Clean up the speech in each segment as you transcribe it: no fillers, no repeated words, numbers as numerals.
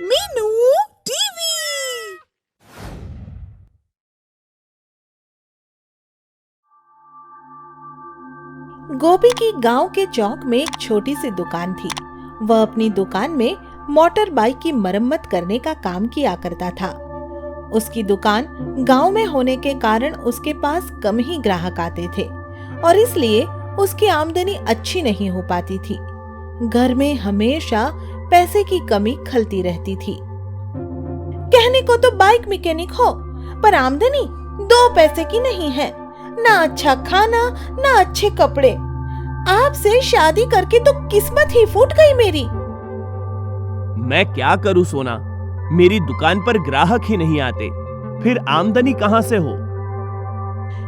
Meenu TV. गोपी की गांव के चौक में एक छोटी सी दुकान थी। वह अपनी दुकान में मोटर बाइक की मरम्मत करने का काम किया करता था। उसकी दुकान गांव में होने के कारण उसके पास कम ही ग्राहक आते थे और इसलिए उसकी आमदनी अच्छी नहीं हो पाती थी। घर में हमेशा पैसे की कमी खलती रहती थी। कहने को तो बाइक मैकेनिक हो, पर आमदनी 2 पैसे की नहीं है। ना अच्छा खाना, ना अच्छे कपड़े। आपसे शादी करके तो किस्मत ही फूट गई मेरी। मैं क्या करूं सोना, मेरी दुकान पर ग्राहक ही नहीं आते, फिर आमदनी कहां से हो?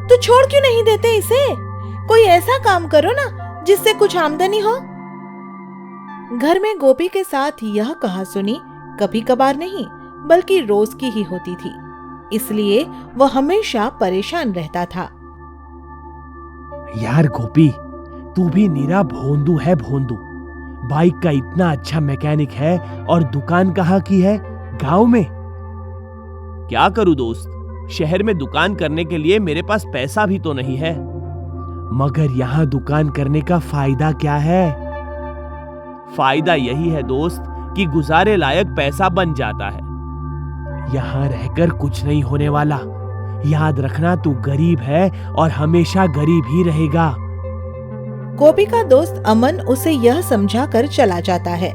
तो छोड़ क्यों नहीं देते इसे? कोई ऐसा काम करो ना जिससे कुछ आमदनी हो। घर में गोपी के साथ यह कहासुनी कभी कभार नहीं बल्कि रोज की ही होती थी, इसलिए वह हमेशा परेशान रहता था। यार गोपी, तू भी निरा भोंदू है, भोंदू। बाइक का इतना अच्छा मैकेनिक है और दुकान कहाँ की है? गांव में। क्या करूं दोस्त, शहर में दुकान करने के लिए मेरे पास पैसा भी तो नहीं है। मगर यहाँ दुकान करने का फायदा क्या है? फायदा यही है दोस्त कि गुजारे लायक पैसा बन जाता है। यहाँ रहकर कुछ नहीं होने वाला। याद रखना, तू गरीब है और हमेशा गरीब ही रहेगा। गोपी का दोस्त अमन उसे यह समझाकर चला जाता है,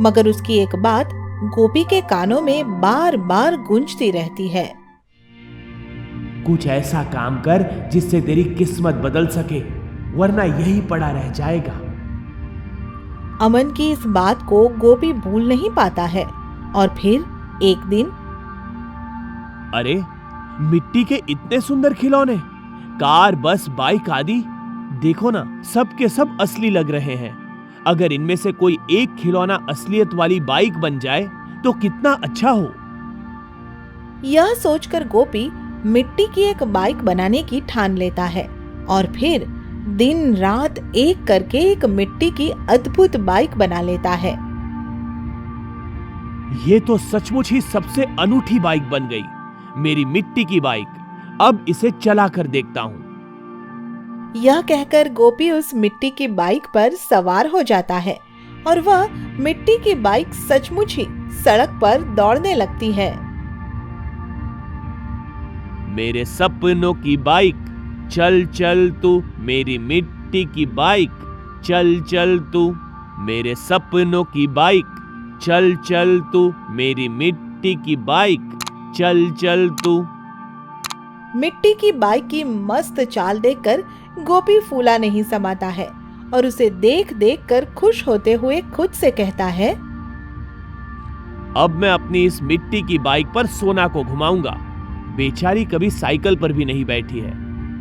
मगर उसकी एक बात गोपी के कानों में बार बार गूंजती रहती है। कुछ ऐसा काम कर जिससे तेरी किस्मत बदल सके, वरना यही पड़ा रह जाएगा। अमन की इस बात को गोपी भूल नहीं पाता है और फिर एक दिन, अरे मिट्टी के इतने सुंदर खिलौने, कार, बस, बाइक आदि, देखो ना, सब के सब असली लग रहे हैं। अगर इनमें से कोई एक खिलौना असलियत वाली बाइक बन जाए तो कितना अच्छा हो। यह सोचकर गोपी मिट्टी की एक बाइक बनाने की ठान लेता है और फिर दिन रात एक करके एक मिट्टी की अद्भुत बाइक बना लेता है। ये तो सचमुच ही सबसे अनूठी बाइक बन गई, मेरी मिट्टी की बाइक। अब इसे चला कर देखता हूँ। यह कहकर गोपी उस मिट्टी की बाइक पर सवार हो जाता है और वह मिट्टी की बाइक सचमुच ही सड़क पर दौड़ने लगती है। मेरे सपनों की बाइक, चल चल तू, मेरी मिट्टी की बाइक, चल चल तू। मेरे सपनों की बाइक, चल चल तू, मेरी मिट्टी की बाइक, चल चल तू। मिट्टी की बाइक की मस्त चाल देखकर गोपी फूला नहीं समाता है और उसे देख देख कर खुश होते हुए खुद से कहता है, अब मैं अपनी इस मिट्टी की बाइक पर सोना को घुमाऊंगा। बेचारी कभी साइकिल पर भी नहीं बैठी है,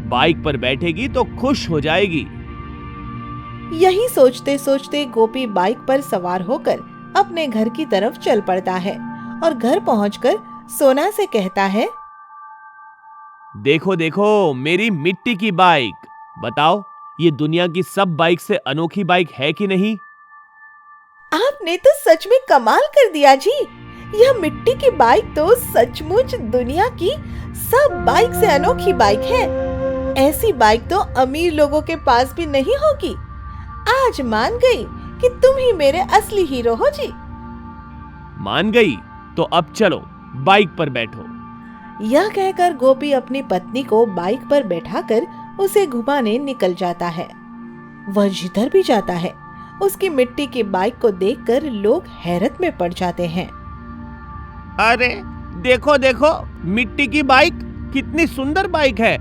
बाइक पर बैठेगी तो खुश हो जाएगी। यही सोचते सोचते गोपी बाइक पर सवार होकर अपने घर की तरफ चल पड़ता है और घर पहुंचकर सोना से कहता है, देखो देखो मेरी मिट्टी की बाइक, बताओ ये दुनिया की सब बाइक से अनोखी बाइक है कि नहीं? आपने तो सच में कमाल कर दिया जी। यह मिट्टी की बाइक तो सचमुच दुनिया की सब बाइक से अनोखी बाइक है। ऐसी बाइक तो अमीर लोगों के पास भी नहीं होगी। आज मान गई कि तुम ही मेरे असली हीरो हो जी। मान गई तो अब चलो बाइक पर बैठो। यह कहकर गोपी अपनी पत्नी को बाइक पर बैठाकर उसे घुमाने निकल जाता है। वह जिधर भी जाता है उसकी मिट्टी की बाइक को देखकर लोग हैरत में पड़ जाते हैं। अरे देखो देखो, मिट्टी की बाइक, कितनी सुंदर बाइक है।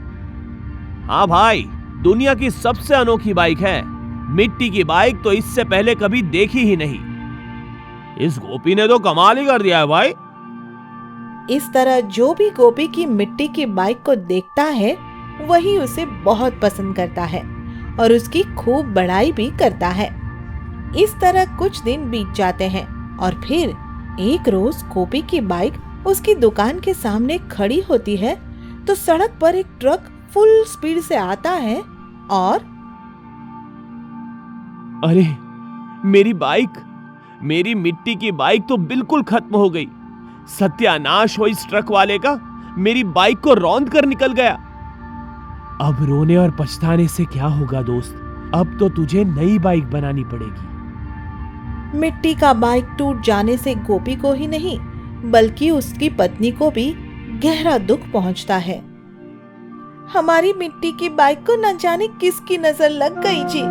हाँ भाई, दुनिया की सबसे अनोखी बाइक है। मिट्टी की बाइक तो इससे पहले कभी देखी ही नहीं। इस गोपी ने तो कमाल ही कर दिया है भाई। इस तरह जो भी गोपी की मिट्टी की बाइक को देखता है वही उसे बहुत पसंद करता है और उसकी खूब बड़ाई भी करता है। इस तरह कुछ दिन बीत जाते हैं और फिर एक रोज गोपी की बाइक उसकी दुकान के सामने खड़ी होती है तो सड़क पर एक ट्रक फुल स्पीड से आता है और अरे मेरी बाइक, मेरी मिट्टी की बाइक तो बिल्कुल खत्म हो गई। सत्यानाश हो इस ट्रक वाले का, मेरी बाइक को रौंद कर निकल गया। अब रोने और पछताने से क्या होगा दोस्त, अब तो तुझे नई बाइक बनानी पड़ेगी। मिट्टी का बाइक टूट जाने से गोपी को ही नहीं बल्कि उसकी पत्नी को भी गहरा दुख पहुंचता है। हमारी मिट्टी की बाइक को न जाने किसकी नजर लग गई जी।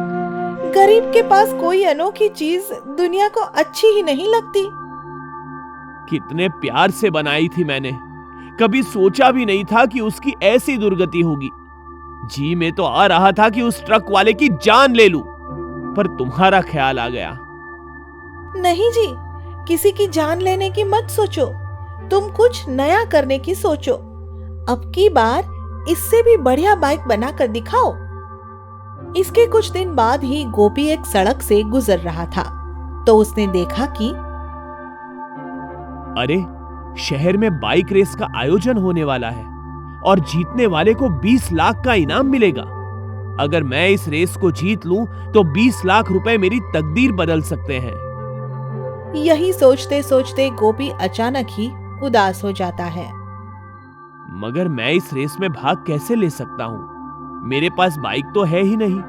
गरीब के पास कोई अनोखी चीज दुनिया को अच्छी ही नहीं लगती। कितने प्यार से बनाई थी मैंने, कभी सोचा भी नहीं था कि उसकी ऐसी दुर्गति होगी। जी में तो आ रहा था कि उस ट्रक वाले की जान ले लूं, पर तुम्हारा ख्याल आ गया। नहीं जी, किसी की जान लेने की मत सोचो, तुम कुछ नया करने की सोचो। अब की बार इससे भी बढ़िया बाइक बनाकर दिखाओ। इसके कुछ दिन बाद ही गोपी एक सड़क से गुजर रहा था तो उसने देखा कि अरे, शहर में बाइक रेस का आयोजन होने वाला है और जीतने वाले को 20 लाख का इनाम मिलेगा। अगर मैं इस रेस को जीत लूं तो 20 लाख रुपए मेरी तकदीर बदल सकते हैं। यही सोचते सोचते गोपी अचानक ही उदास हो जाता है। मगर मैं इस रेस में भाग कैसे ले सकता हूं? मेरे पास बाइक तो है ही नहीं।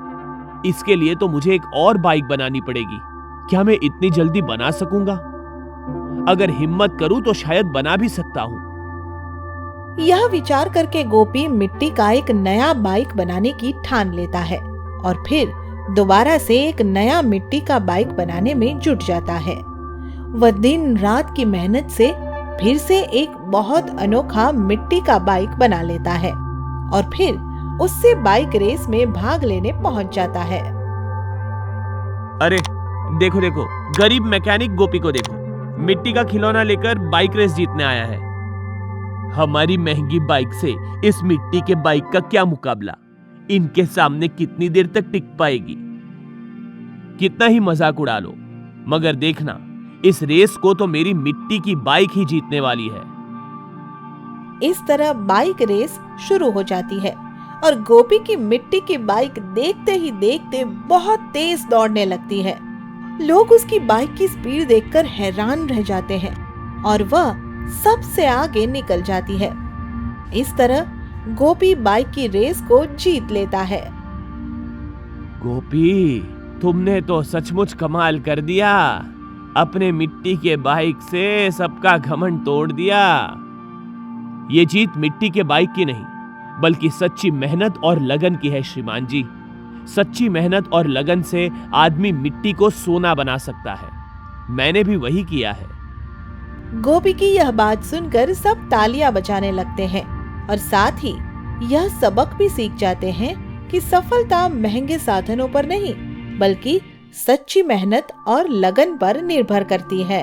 इसके लिए तो मुझे एक और बाइक बनानी पड़ेगी। क्या मैं इतनी जल्दी बना सकूंगा? अगर हिम्मत करूं तो शायद बना भी सकता हूं। यह विचार करके गोपी मिट्टी का एक नया बाइक बनाने की ठान लेता है और फिर दोबारा से एक नया मिट्टी का बाइक बनाने में जुट जाता है। वह दिन रात की मेहनत से फिर से एक बहुत अनोखा मिट्टी का बाइक बना लेता है और फिर उससे बाइक रेस में भाग लेने पहुंच जाता है। अरे देखो देखो, गरीब मैकेनिक गोपी को देखो, मिट्टी का खिलौना लेकर बाइक रेस जीतने आया है। हमारी महंगी बाइक से इस मिट्टी के बाइक का क्या मुकाबला? इनके सामने कितनी देर तक टिक पाएगी? कितना ही मजाक उड़ा लो, मगर देखना, इस रेस को तो मेरी मिट्टी की बाइक ही जीतने वाली है। इस तरह बाइक रेस शुरू हो जाती है और गोपी की मिट्टी की बाइक देखते ही देखते बहुत तेज दौड़ने लगती है। लोग उसकी बाइक की स्पीड देखकर हैरान रह जाते हैं और वह सबसे आगे निकल जाती है। इस तरह गोपी बाइक की रेस को जीत लेता है। गोपी, तुमने तो सचमुच कमाल कर दिया। अपने मिट्टी के बाइक से सबका घमंड तोड़ दिया। ये जीत मिट्टी के बाइक की नहीं, बल्कि सच्ची मेहनत और लगन की है श्रीमान जी। सच्ची मेहनत और लगन से आदमी मिट्टी को सोना बना सकता है। मैंने भी वही किया है। गोपी की यह बात सुनकर सब तालियां बजाने लगते हैं और साथ ही यह सबक भी सीख जाते हैं कि सफलता महंगे साधनों पर नहीं, बल्कि सच्ची मेहनत और लगन पर निर्भर करती है।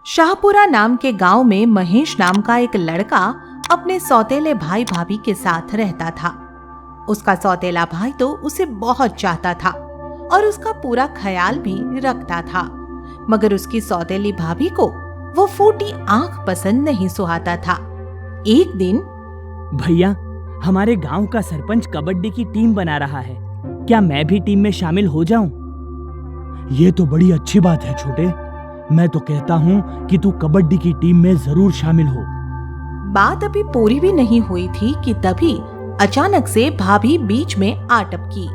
शाहपुरा नाम के गांव में महेश नाम का एक लड़का अपने सौतेले भाई भाभी के साथ रहता था। उसका सौतेला भाई तो उसे बहुत चाहता था और उसका पूरा ख्याल भी रखता था, मगर उसकी सौतेली भाभी को वो फूटी आंख पसंद नहीं सुहाता था। एक दिन, भैया, हमारे गांव का सरपंच कबड्डी की टीम बना रहा है, क्या मैं भी टीम में शामिल हो जाऊं? ये तो बड़ी अच्छी बात है छोटे। मैं तो कहता हूँ कि तू कबड्डी की टीम में जरूर शामिल हो। बात अभी पूरी भी नहीं हुई थी कि तभी अचानक से भाभी बीच में आ टपकी।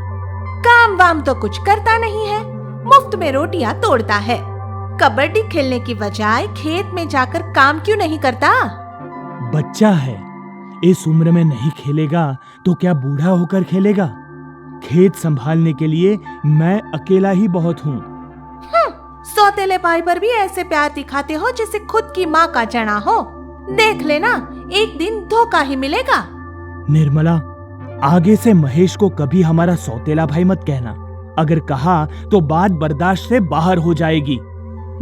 काम वाम तो कुछ करता नहीं है, मुफ्त में रोटियां तोड़ता है। कबड्डी खेलने की बजाय खेत में जाकर काम क्यों नहीं करता? बच्चा है, इस उम्र में नहीं खेलेगा तो क्या बूढ़ा होकर खेलेगा? खेत संभालने के लिए मैं अकेला ही बहुत हूँ। सौतेले भाई पर भी ऐसे प्यार दिखाते हो जैसे खुद की माँ का चना हो। देख लेना, एक दिन धोखा ही मिलेगा। निर्मला, आगे से महेश को कभी हमारा सौतेला भाई मत कहना। अगर कहा तो बात बर्दाश्त से बाहर हो जाएगी।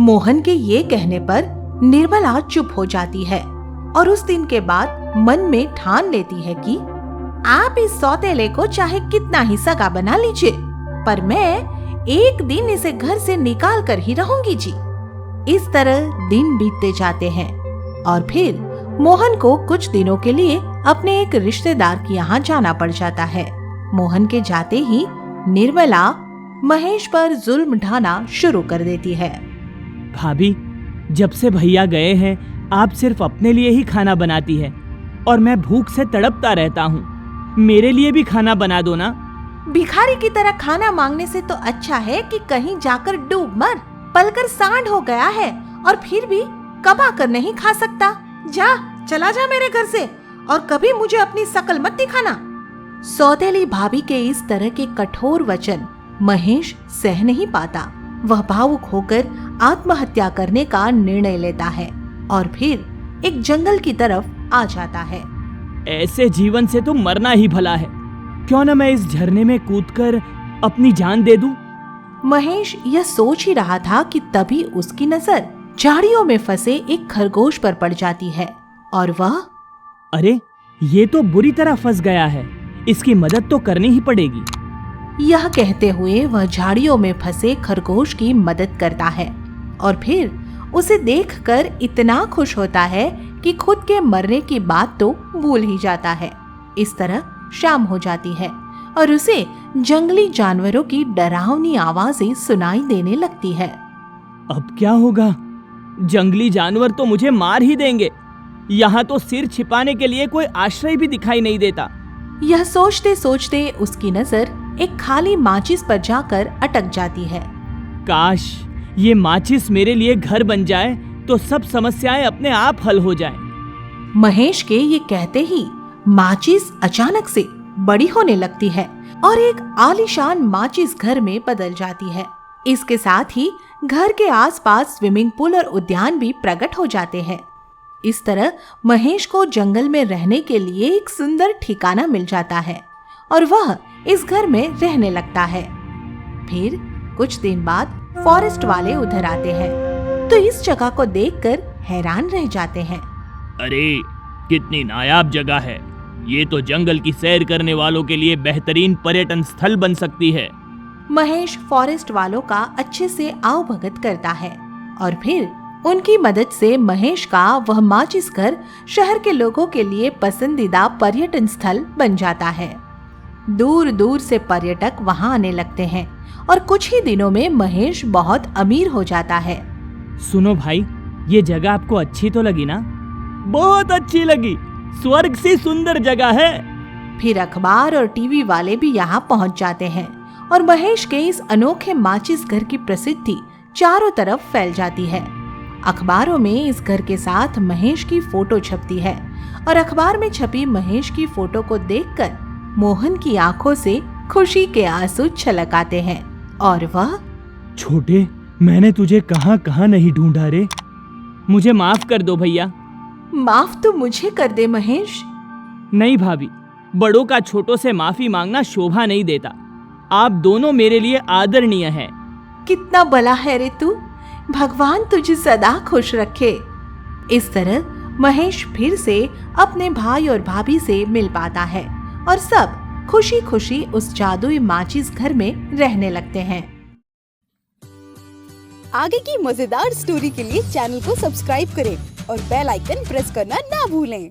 मोहन के ये कहने पर निर्मला चुप हो जाती है और उस दिन के बाद मन में ठान लेती है कि आप इस सौतेले को चाहे कितना ही सगा बना लीजिए, पर मैं एक दिन इसे घर से निकाल कर ही रहूंगी जी। इस तरह दिन बीतते जाते हैं और फिर मोहन को कुछ दिनों के लिए अपने एक रिश्तेदार के यहाँ जाना पड़ जाता है। मोहन के जाते ही निर्मला महेश पर जुल्म ढाना शुरू कर देती है। भाभी, जब से भैया गए हैं आप सिर्फ अपने लिए ही खाना बनाती है और मैं भूख से तड़पता रहता हूँ। मेरे लिए भी खाना बना दो ना। भिखारी की तरह खाना मांगने से तो अच्छा है कि कहीं जाकर डूब मर। पलकर सांड हो गया है और फिर भी कमा कर नहीं खा सकता। चला जा मेरे घर से और कभी मुझे अपनी शकल मत दिखाना। सौतेली भाभी के इस तरह के कठोर वचन महेश सह नहीं पाता। वह भावुक होकर आत्महत्या करने का निर्णय लेता है और फिर एक जंगल की तरफ आ जाता है। ऐसे जीवन से तो मरना ही भला है। क्यों न मैं इस झरने में कूदकर अपनी जान दे दूं? महेश यह सोच ही रहा था कि तभी उसकी नजर झाड़ियों में फंसे एक खरगोश पर पड़ जाती है और वह अरे, ये तो बुरी तरह फंस गया है, इसकी मदद तो करनी ही पड़ेगी। यह कहते हुए वह झाड़ियों में फंसे खरगोश की मदद करता है और फिर उसे देखकर इतना खुश होता है कि खुद के मरने की बात तो भूल ही जाता है। इस तरह शाम हो जाती है और उसे जंगली जानवरों की डरावनी आवाजें सुनाई देने लगती है। अब क्या होगा? जंगली जानवर तो मुझे मार ही देंगे। यहाँ तो सिर छिपाने के लिए कोई आश्रय भी दिखाई नहीं देता। यह सोचते सोचते उसकी नजर एक खाली माचिस पर जाकर अटक जाती है। काश ये माचिस मेरे लिए घर बन जाए तो सब समस्याएं अपने आप हल हो जाए। महेश के ये कहते ही माचिस अचानक से बड़ी होने लगती है और एक आलीशान माचिस घर में बदल जाती है। इसके साथ ही घर के आसपास स्विमिंग पूल और उद्यान भी प्रकट हो जाते हैं। इस तरह महेश को जंगल में रहने के लिए एक सुंदर ठिकाना मिल जाता है और वह इस घर में रहने लगता है। फिर कुछ दिन बाद फॉरेस्ट वाले उधर आते हैं तो इस जगह को देखकर हैरान रह जाते हैं। अरे, कितनी नायाब जगह है। ये तो जंगल की सैर करने वालों के लिए बेहतरीन पर्यटन स्थल बन सकती है। महेश फॉरेस्ट वालों का अच्छे से आवभगत करता है और फिर उनकी मदद से महेश का वह माचिस घर शहर के लोगों के लिए पसंदीदा पर्यटन स्थल बन जाता है। दूर दूर से पर्यटक वहां आने लगते हैं और कुछ ही दिनों में महेश बहुत अमीर हो जाता है। सुनो भाई, ये जगह आपको अच्छी तो लगी ना? बहुत अच्छी लगी। स्वर्ग से सुंदर जगह है। फिर अखबार और टीवी वाले भी यहाँ पहुँच जाते हैं और महेश के इस अनोखे माचिस घर की प्रसिद्धि चारों तरफ फैल जाती है। अखबारों में इस घर के साथ महेश की फोटो छपती है और अखबार में छपी महेश की फोटो को देखकर मोहन की आंखों से खुशी के आंसू छलक आते हैं और वह छोटे, मैंने तुझे कहाँ कहाँ नहीं ढूंढा रे। मुझे माफ कर दो भैया। माफ तो मुझे कर दे महेश। नहीं भाभी, बड़ों का छोटों से माफी मांगना शोभा नहीं देता। आप दोनों मेरे लिए आदरणीय हैं। कितना भला है रे तू। भगवान तुझे सदा खुश रखे। इस तरह महेश फिर से अपने भाई और भाभी से मिल पाता है और सब खुशी खुशी उस जादुई माचिस घर में रहने लगते हैं। आगे की मजेदार स्टोरी के लिए चैनल को सब्सक्राइब करें और बेल आइकन प्रेस करना ना भूलें।